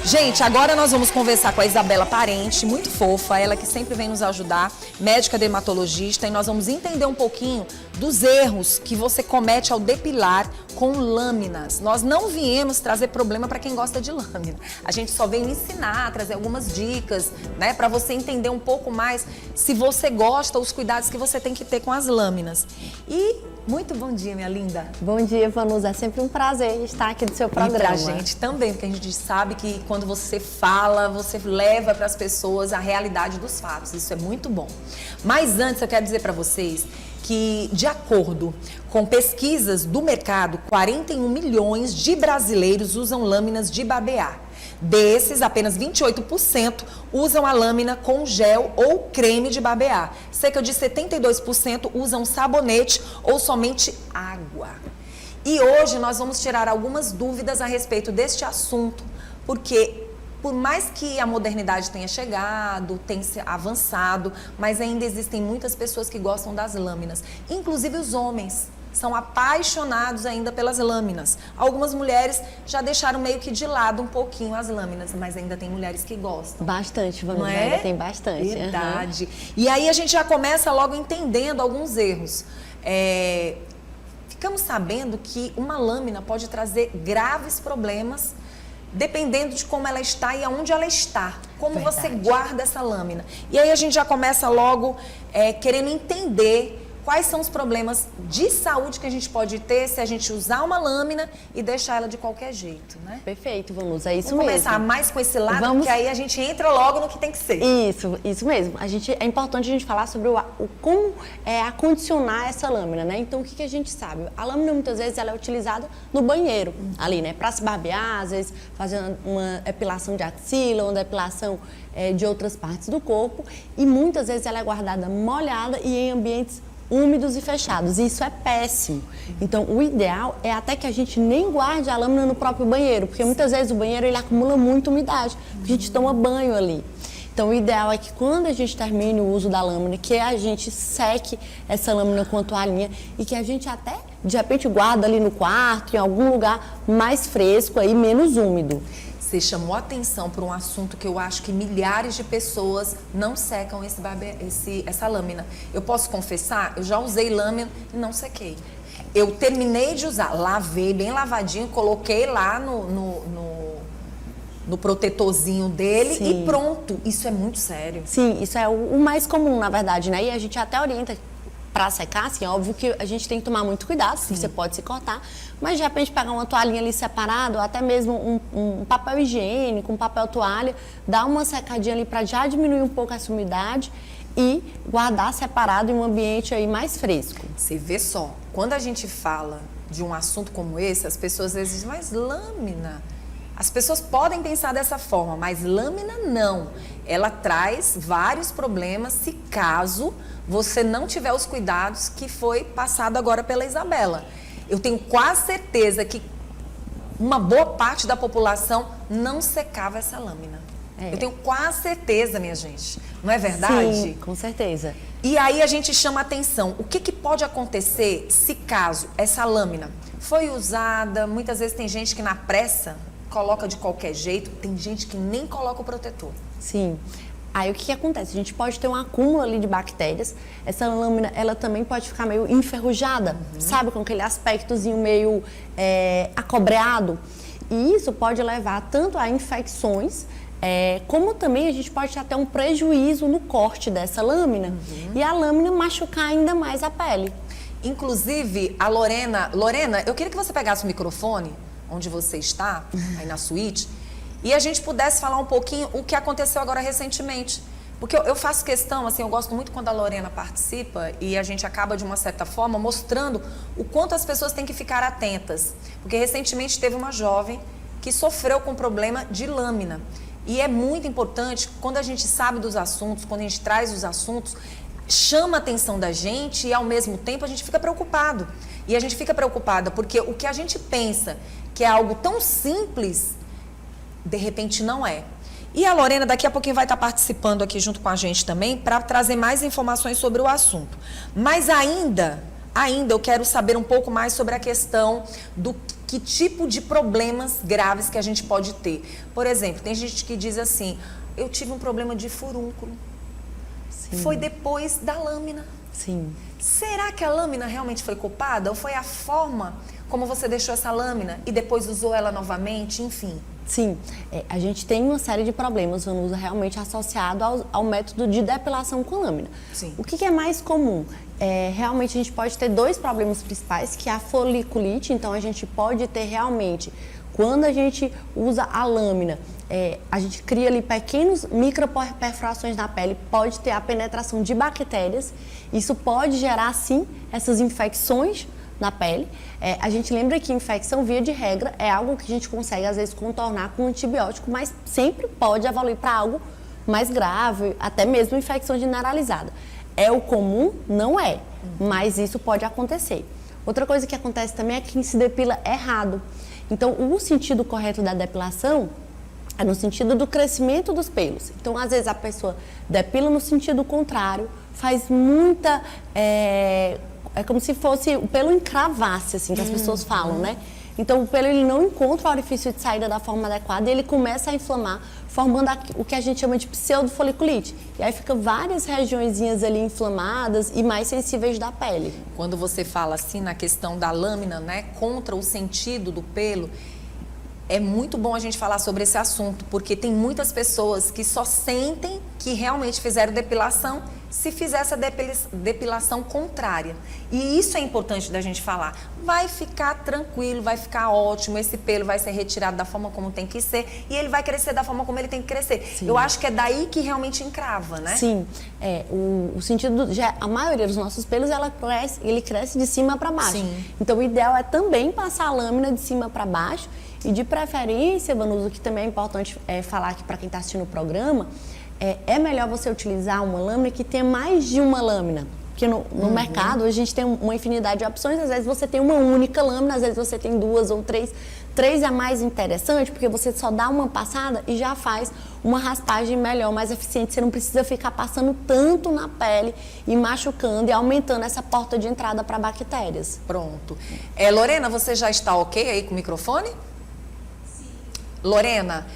Gente, agora nós vamos conversar com a Isabela Parente, muito fofa, ela que sempre vem nos ajudar, médica dermatologista, e nós vamos entender um pouquinho dos erros que você comete ao depilar com lâminas. Nós não viemos trazer problema para quem gosta de lâmina. A gente só veio ensinar, trazer algumas dicas, né, para você entender um pouco mais se você gosta, os cuidados que você tem que ter com as lâminas. E muito bom dia, minha linda. Bom dia, Vanusa. É sempre um prazer estar aqui no seu programa. E pra gente também, porque a gente sabe que quando você fala, você leva para as pessoas a realidade dos fatos. Isso é muito bom. Mas antes eu quero dizer para vocês que, de acordo com pesquisas do mercado, 41 milhões de brasileiros usam lâminas de barbear. Desses, apenas 28% usam a lâmina com gel ou creme de barbear. Cerca de 72% usam sabonete ou somente água. E hoje nós vamos tirar algumas dúvidas a respeito deste assunto, porque por mais que a modernidade tenha chegado, tenha avançado, mas ainda existem muitas pessoas que gostam das lâminas, inclusive os homens. São apaixonados ainda pelas lâminas. Algumas mulheres já deixaram meio que de lado um pouquinho as lâminas, mas ainda tem mulheres que gostam. Bastante, Vanusa, é? Ainda tem bastante. Verdade. E aí a gente já começa logo entendendo alguns erros. Ficamos sabendo que uma lâmina pode trazer graves problemas dependendo de como ela está e aonde ela está, como você guarda essa lâmina. E aí a gente já começa logo querendo entender quais são os problemas de saúde que a gente pode ter se a gente usar uma lâmina e deixar ela de qualquer jeito, né? Perfeito, Vanusa, é isso Vamos mesmo. começar mais com esse lado, porque aí a gente entra logo no que tem que ser. Isso mesmo. É importante a gente falar sobre como acondicionar essa lâmina, né? Então, o que a gente sabe? A lâmina, muitas vezes, ela é utilizada no banheiro, ali, né? Para se barbear, às vezes, fazer uma depilação de axila, uma depilação de outras partes do corpo. E, muitas vezes, ela é guardada molhada e em ambientes úmidos e fechados, e isso é péssimo. Então, o ideal é até que a gente nem guarde a lâmina no próprio banheiro, porque muitas vezes o banheiro ele acumula muita umidade, porque a gente toma banho ali. Então, o ideal é que quando a gente termine o uso da lâmina, que a gente seque essa lâmina com a toalhinha e que a gente até, de repente, guarda ali no quarto, em algum lugar mais fresco, aí, menos úmido. Você chamou a atenção para um assunto que eu acho que milhares de pessoas não secam essa lâmina. Eu posso confessar, eu já usei lâmina e não sequei. Eu terminei de usar, lavei bem lavadinho, coloquei lá no protetorzinho dele. Sim. E pronto. Isso é muito sério. Sim, isso é o mais comum, na verdade, né? E a gente até orienta para secar, assim, óbvio que a gente tem que tomar muito cuidado, porque você pode se cortar, mas de repente pegar uma toalhinha ali separada, ou até mesmo um papel higiênico, um papel toalha, dar uma secadinha ali para já diminuir um pouco essa umidade e guardar separado em um ambiente aí mais fresco. Você vê só, quando a gente fala de um assunto como esse, as pessoas às vezes dizem, mas lâmina... As pessoas podem pensar dessa forma, mas lâmina não. Ela traz vários problemas se caso você não tiver os cuidados que foi passado agora pela Isabela. Eu tenho quase certeza que uma boa parte da população não secava essa lâmina. Eu tenho quase certeza, minha gente. Não é verdade? Sim, com certeza. E aí a gente chama a atenção. O que pode acontecer se caso essa lâmina foi usada, muitas vezes tem gente que na pressa coloca de qualquer jeito, tem gente que nem coloca o protetor. Sim. Aí o que acontece? A gente pode ter um acúmulo ali de bactérias, essa lâmina, ela também pode ficar meio enferrujada, sabe? Com aquele aspectozinho meio acobreado. E isso pode levar tanto a infecções, como também a gente pode ter até um prejuízo no corte dessa lâmina e a lâmina machucar ainda mais a pele. Inclusive, a Lorena, eu queria que você pegasse o microfone, onde você está, aí na suíte, e a gente pudesse falar um pouquinho o que aconteceu agora recentemente. Porque eu faço questão, assim, eu gosto muito quando a Lorena participa e a gente acaba, de uma certa forma, mostrando o quanto as pessoas têm que ficar atentas. Porque recentemente teve uma jovem que sofreu com problema de lâmina. E é muito importante, quando a gente sabe dos assuntos, quando a gente traz os assuntos, chama a atenção da gente e, ao mesmo tempo, a gente fica preocupado. E a gente fica preocupada porque o que a gente pensa que é algo tão simples, de repente não é. E a Lorena daqui a pouquinho vai estar participando aqui junto com a gente também para trazer mais informações sobre o assunto. Mas ainda eu quero saber um pouco mais sobre a questão do que tipo de problemas graves que a gente pode ter. Por exemplo, tem gente que diz assim, eu tive um problema de furúnculo. Sim. Foi depois da lâmina. Sim. Será que a lâmina realmente foi culpada? Ou foi a forma como você deixou essa lâmina e depois usou ela novamente, enfim? Sim, a gente tem uma série de problemas, Vanusa, realmente associado ao método de depilação com lâmina. Sim. O que é mais comum? Realmente a gente pode ter dois problemas principais, que é a foliculite. Então a gente pode ter realmente, quando a gente usa a lâmina, a gente cria ali pequenos microperfurações na pele, pode ter a penetração de bactérias. Isso pode gerar, sim, essas infecções na pele. A gente lembra que infecção, via de regra, é algo que a gente consegue, às vezes, contornar com antibiótico, mas sempre pode evoluir para algo mais grave, até mesmo infecção generalizada. É o comum? Não é, mas isso pode acontecer. Outra coisa que acontece também é que se depila errado. Então, o sentido correto da depilação é no sentido do crescimento dos pelos. Então, às vezes, a pessoa depila no sentido contrário, faz muita... É como se fosse o pelo encravasse, assim, que as pessoas falam, né? Então, o pelo ele não encontra o orifício de saída da forma adequada e ele começa a inflamar, formando o que a gente chama de pseudofoliculite. E aí fica várias regiõezinhas ali inflamadas e mais sensíveis da pele. Quando você fala assim na questão da lâmina, né, contra o sentido do pelo, é muito bom a gente falar sobre esse assunto, porque tem muitas pessoas que só sentem que realmente fizeram depilação se fizer essa depilação contrária. E isso é importante da gente falar. Vai ficar tranquilo, vai ficar ótimo, esse pelo vai ser retirado da forma como tem que ser e ele vai crescer da forma como ele tem que crescer. Sim. Eu acho que é daí que realmente encrava, né? Sim, o sentido, a maioria dos nossos pelos, ele cresce de cima para baixo. Sim. Então, o ideal é também passar a lâmina de cima para baixo e, de preferência, Vanusa, que também é importante falar aqui para quem está assistindo o programa, é melhor você utilizar uma lâmina que tenha mais de uma lâmina. Porque no mercado a gente tem uma infinidade de opções, às vezes você tem uma única lâmina, às vezes você tem duas ou três. Três é mais interessante porque você só dá uma passada e já faz uma raspagem melhor, mais eficiente. Você não precisa ficar passando tanto na pele e machucando e aumentando essa porta de entrada para bactérias. Pronto. Lorena, você já está ok aí com o microfone? Sim. Lorena,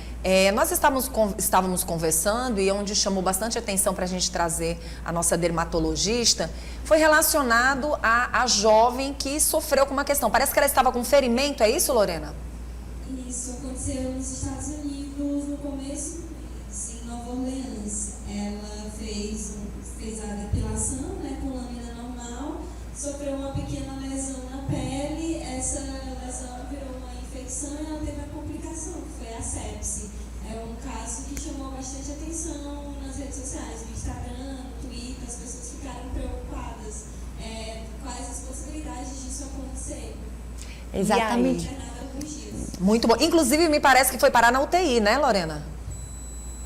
nós estávamos conversando e onde chamou bastante atenção para a gente trazer a nossa dermatologista foi relacionado à jovem que sofreu com uma questão. Parece que ela estava com ferimento, é isso, Lorena? Isso aconteceu nos Estados Unidos no começo do mês, em Nova Orleans. Ela fez a depilação, né, com lâmina normal, sofreu uma pequena lesão na pele, essa lesão virou uma infecção e ela teve a complicação, que foi a sepse. É um caso que chamou bastante atenção nas redes sociais, no Instagram, no Twitter, as pessoas ficaram preocupadas. Quais as possibilidades disso acontecer? Exatamente. Muito bom. Inclusive, me parece que foi parar na UTI, né, Lorena?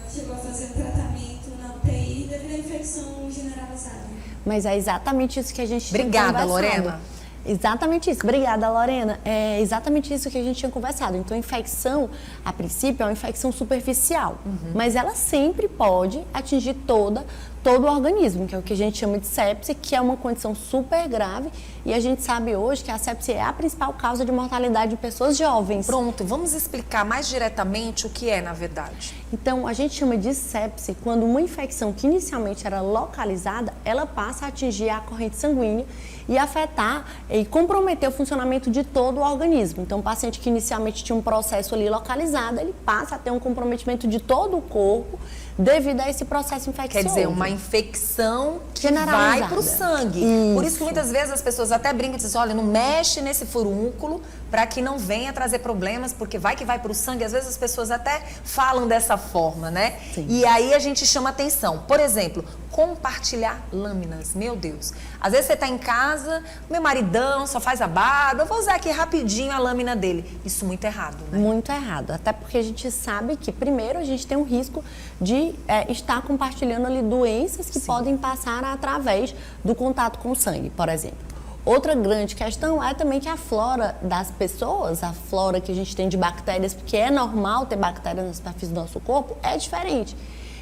Ela chegou a fazer um tratamento na UTI devido à infecção generalizada. Mas é exatamente isso que a gente Obrigada, tinha conversado. Lorena. Exatamente isso. Obrigada, Lorena. É exatamente isso que a gente tinha conversado. Então, a infecção, a princípio, é uma infecção superficial. Mas ela sempre pode atingir todo o organismo, que é o que a gente chama de sepse, que é uma condição super grave. E a gente sabe hoje que a sepse é a principal causa de mortalidade de pessoas jovens. Pronto, vamos explicar mais diretamente o que é, na verdade. Então, a gente chama de sepse quando uma infecção que inicialmente era localizada, ela passa a atingir a corrente sanguínea e afetar e comprometer o funcionamento de todo o organismo. Então, o paciente que inicialmente tinha um processo ali localizado, ele passa a ter um comprometimento de todo o corpo devido a esse processo infeccioso. Quer dizer, uma infecção que generalizada. vai para o sangue. Isso. Por isso que muitas vezes as pessoas até brincam e dizem, olha, não mexe nesse furúnculo para que não venha trazer problemas, porque vai que vai para o sangue. Às vezes as pessoas até falam dessa forma, né? Sim. E aí a gente chama atenção. Por exemplo, compartilhar lâminas. Meu Deus. Às vezes você está em casa, meu maridão só faz a barba, eu vou usar aqui rapidinho a lâmina dele. Isso muito errado, né? Muito errado. Até porque a gente sabe que, primeiro, a gente tem um risco de estar compartilhando ali doenças que podem passar através do contato com o sangue, por exemplo. Outra grande questão é também que a flora das pessoas, a flora que a gente tem de bactérias, porque é normal ter bactérias na superfície do nosso corpo, é diferente.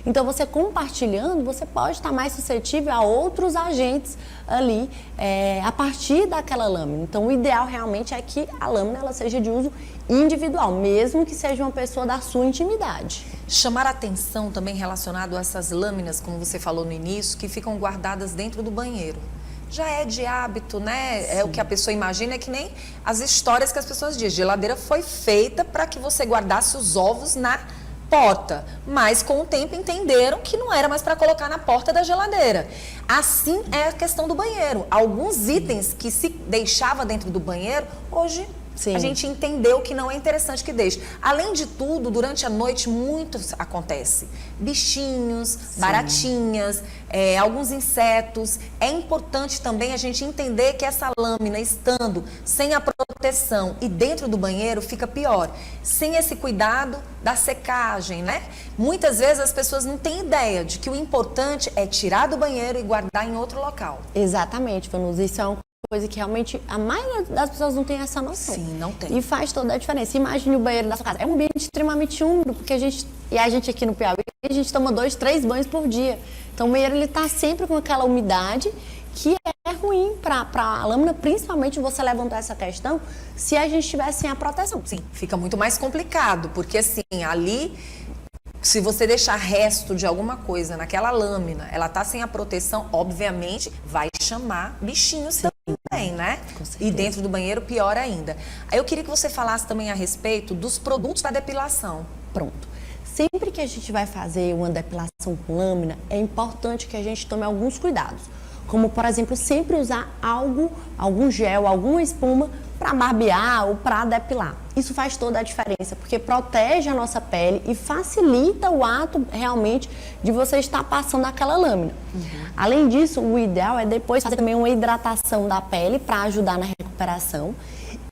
Então, você compartilhando, você pode estar mais suscetível a outros agentes ali a partir daquela lâmina. Então, o ideal realmente é que a lâmina ela seja de uso individual, mesmo que seja uma pessoa da sua intimidade. Chamar a atenção também relacionado a essas lâminas, como você falou no início, que ficam guardadas dentro do banheiro. Já é de hábito, né? Sim. É o que a pessoa imagina, é que nem as histórias que as pessoas dizem. Geladeira foi feita para que você guardasse os ovos na porta, mas com o tempo entenderam que não era mais para colocar na porta da geladeira. Assim é a questão do banheiro. Alguns itens que se deixava dentro do banheiro, hoje a gente entendeu que não é interessante que deixe. Além de tudo, durante a noite muito acontece. Bichinhos, baratinhas, alguns insetos. É importante também a gente entender que essa lâmina estando sem a proteção e dentro do banheiro fica pior. Sem esse cuidado da secagem, né? Muitas vezes as pessoas não têm ideia de que o importante é tirar do banheiro e guardar em outro local. Exatamente, Vanusa. Isso é uma coisa que realmente a maioria das pessoas não tem essa noção. Sim, não tem. E faz toda a diferença. Imagine o banheiro da sua casa. É um ambiente extremamente úmido, porque a gente aqui no Piauí, a gente toma 2, 3 banhos por dia. Então o banheiro ele tá sempre com aquela umidade que é ruim para a lâmina, principalmente você levantar essa questão, se a gente tivesse sem a proteção. Sim, fica muito mais complicado, porque assim, ali, se você deixar resto de alguma coisa naquela lâmina, ela tá sem a proteção, obviamente vai chamar bichinhos também, né? E dentro do banheiro, pior ainda. Aí eu queria que você falasse também a respeito dos produtos da depilação. Pronto. Sempre que a gente vai fazer uma depilação com lâmina, é importante que a gente tome alguns cuidados. Como, por exemplo, sempre usar algum gel, alguma espuma para barbear ou para depilar. Isso faz toda a diferença, porque protege a nossa pele e facilita o ato realmente de você estar passando aquela lâmina. Além disso, o ideal é depois fazer também uma hidratação da pele para ajudar na recuperação.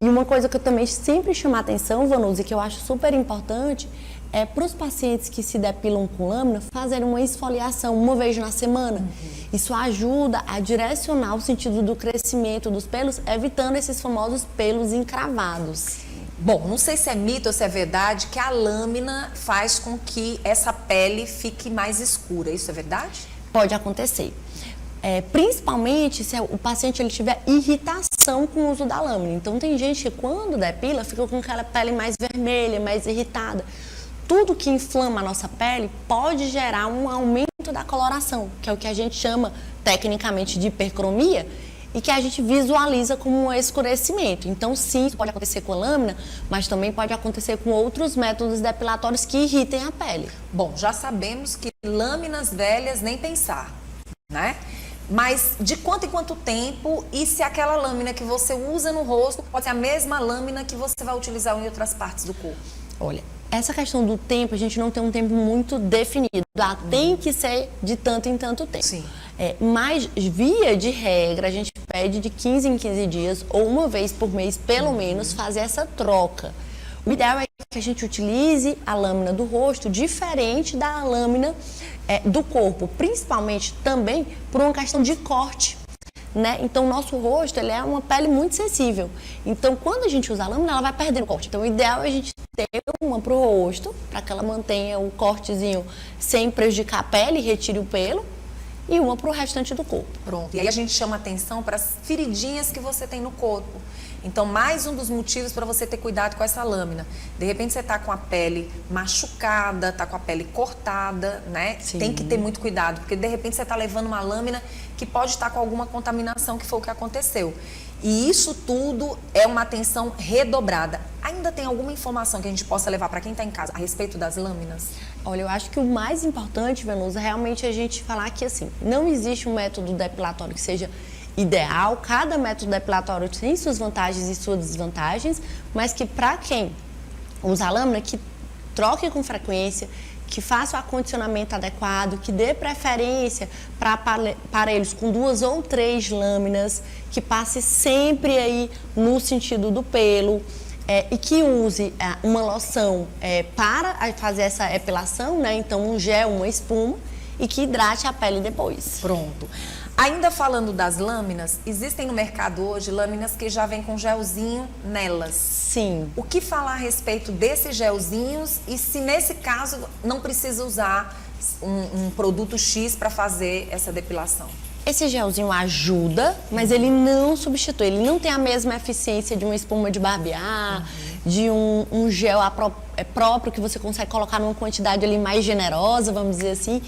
E uma coisa que eu também sempre chamo a atenção, Vanusa, e que eu acho super importante, é para os pacientes que se depilam com lâmina, fazer uma esfoliação uma vez na semana. Isso ajuda a direcionar o sentido do crescimento dos pelos, evitando esses famosos pelos encravados. Bom, não sei se é mito ou se é verdade que a lâmina faz com que essa pele fique mais escura. Isso é verdade? Pode acontecer. Principalmente se o paciente ele tiver irritação com o uso da lâmina. Então tem gente que quando depila fica com aquela pele mais vermelha, mais irritada. Tudo que inflama a nossa pele pode gerar um aumento da coloração, que é o que a gente chama tecnicamente de hipercromia e que a gente visualiza como um escurecimento. Então sim, isso pode acontecer com a lâmina, mas também pode acontecer com outros métodos depilatórios que irritem a pele. Bom, já sabemos que lâminas velhas nem pensar, né? Mas de quanto em quanto tempo e se aquela lâmina que você usa no rosto pode ser a mesma lâmina que você vai utilizar em outras partes do corpo? Olha, essa questão do tempo, a gente não tem um tempo muito definido. Tem que ser de tanto em tanto tempo. Sim. Mas, via de regra, a gente pede de 15 em 15 dias ou uma vez por mês, pelo menos, fazer essa troca. O ideal é que a gente utilize a lâmina do rosto diferente da lâmina do corpo, principalmente também por uma questão de corte. Né? Então, o nosso rosto ele é uma pele muito sensível. Então, quando a gente usa a lâmina, ela vai perdendo corte. Então, o ideal é a gente ter uma para o rosto, para que ela mantenha o cortezinho sem prejudicar a pele e retire o pelo, e uma para o restante do corpo. Pronto. E aí a gente chama atenção para as feridinhas que você tem no corpo. Então, mais um dos motivos para você ter cuidado com essa lâmina. De repente, você está com a pele machucada, está com a pele cortada, né? Sim. Tem que ter muito cuidado, porque de repente você está levando uma lâmina que pode estar com alguma contaminação, que foi o que aconteceu. E isso tudo é uma atenção redobrada. Ainda tem alguma informação que a gente possa levar para quem está em casa a respeito das lâminas? Olha, eu acho que o mais importante, Vanusa, realmente é a gente falar que, assim, não existe um método depilatório que seja ideal. Cada método depilatório tem suas vantagens e suas desvantagens, mas que para quem usa a lâmina, que troque com frequência, que faça o acondicionamento adequado, que dê preferência para aparelhos com 2 ou 3 lâminas, que passe sempre aí no sentido do pelo, e que use uma loção para fazer essa epilação, né? Então um gel, uma espuma, e que hidrate a pele depois. Pronto. Ainda falando das lâminas, existem no mercado hoje lâminas que já vêm com gelzinho nelas. Sim. O que falar a respeito desses gelzinhos e se nesse caso não precisa usar um produto X para fazer essa depilação? Esse gelzinho ajuda, mas ele não substitui. Ele não tem a mesma eficiência de uma espuma de barbear, de um gel próprio que você consegue colocar numa quantidade ali mais generosa, vamos dizer assim.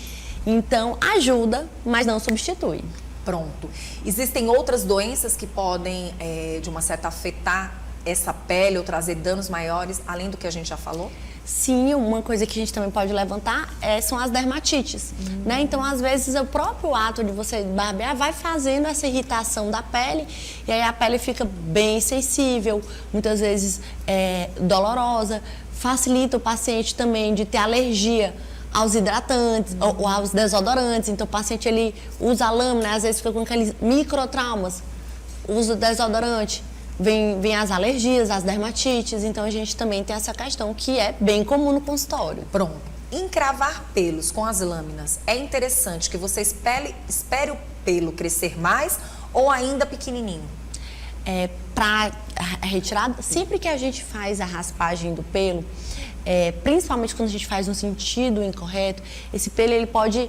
Então, ajuda, mas não substitui. Pronto. Existem outras doenças que podem, de uma certa, afetar essa pele ou trazer danos maiores, além do que a gente já falou? Sim, uma coisa que a gente também pode levantar são as dermatites, né? Então, às vezes, o próprio ato de você barbear vai fazendo essa irritação da pele e aí a pele fica bem sensível, muitas vezes dolorosa, facilita o paciente também de ter alergia aos hidratantes ou aos desodorantes. Então, o paciente ele usa a lâmina, às vezes fica com aqueles microtraumas, usa o desodorante. Vem as alergias, as dermatites, então a gente também tem essa questão que é bem comum no consultório. Pronto. Encravar pelos com as lâminas, é interessante que você espere o pelo crescer mais ou ainda pequenininho? Para retirada, sempre que a gente faz a raspagem do pelo, principalmente quando a gente faz no sentido incorreto, esse pelo ele pode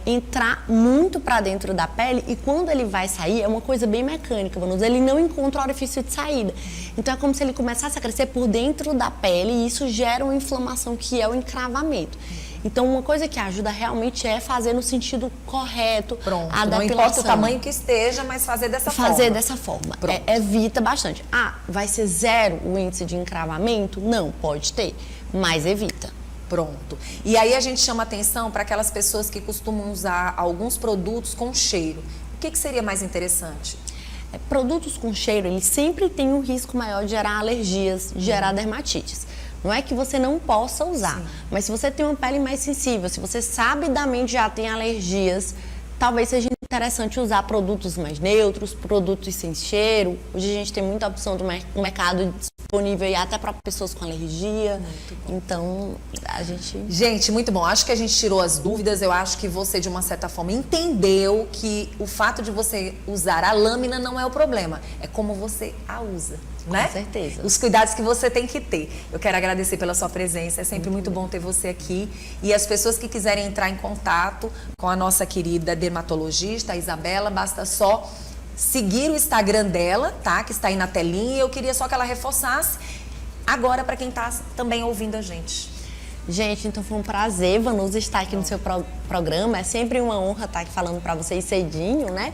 entrar muito para dentro da pele e quando ele vai sair é uma coisa bem mecânica, vamos dizer, ele não encontra o orifício de saída. Então é como se ele começasse a crescer por dentro da pele e isso gera uma inflamação que é o encravamento. Então, uma coisa que ajuda realmente é fazer no sentido correto. Pronto, a depilação. não importa o tamanho que esteja, mas fazer dessa forma. Fazer dessa forma. Evita bastante. Vai ser 0 o índice de encravamento? Não, pode ter, mas evita. Pronto. E aí a gente chama atenção para aquelas pessoas que costumam usar alguns produtos com cheiro. O que seria mais interessante? Produtos com cheiro, eles sempre têm um risco maior de gerar alergias, de gerar dermatites. Não é que você não possa usar, mas se você tem uma pele mais sensível, se você sabidamente já tem alergias, talvez seja interessante usar produtos mais neutros, produtos sem cheiro. Hoje a gente tem muita opção do mercado disponível e até para pessoas com alergia. Então, a gente... Gente, muito bom. Acho que a gente tirou as dúvidas. Eu acho que você, de uma certa forma, entendeu que o fato de você usar a lâmina não é o problema. É como você a usa, né? Com certeza. Os cuidados que você tem que ter. Eu quero agradecer pela sua presença. É sempre muito bom ter você aqui. E as pessoas que quiserem entrar em contato com a nossa querida dermatologista, a Isabela, basta só seguir o Instagram dela, tá? Que está aí na telinha. Eu queria só que ela reforçasse agora para quem está também ouvindo a gente. Gente, então foi um prazer, Vanusa, estar aqui no seu programa. É sempre uma honra estar aqui falando para vocês cedinho, né?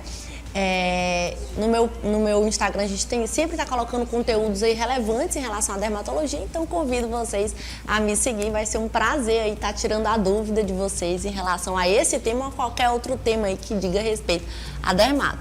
No meu Instagram a gente sempre está colocando conteúdos aí relevantes em relação à dermatologia, então convido vocês a me seguir. Vai ser um prazer aí estar tirando a dúvida de vocês em relação a esse tema ou qualquer outro tema aí que diga respeito à dermato.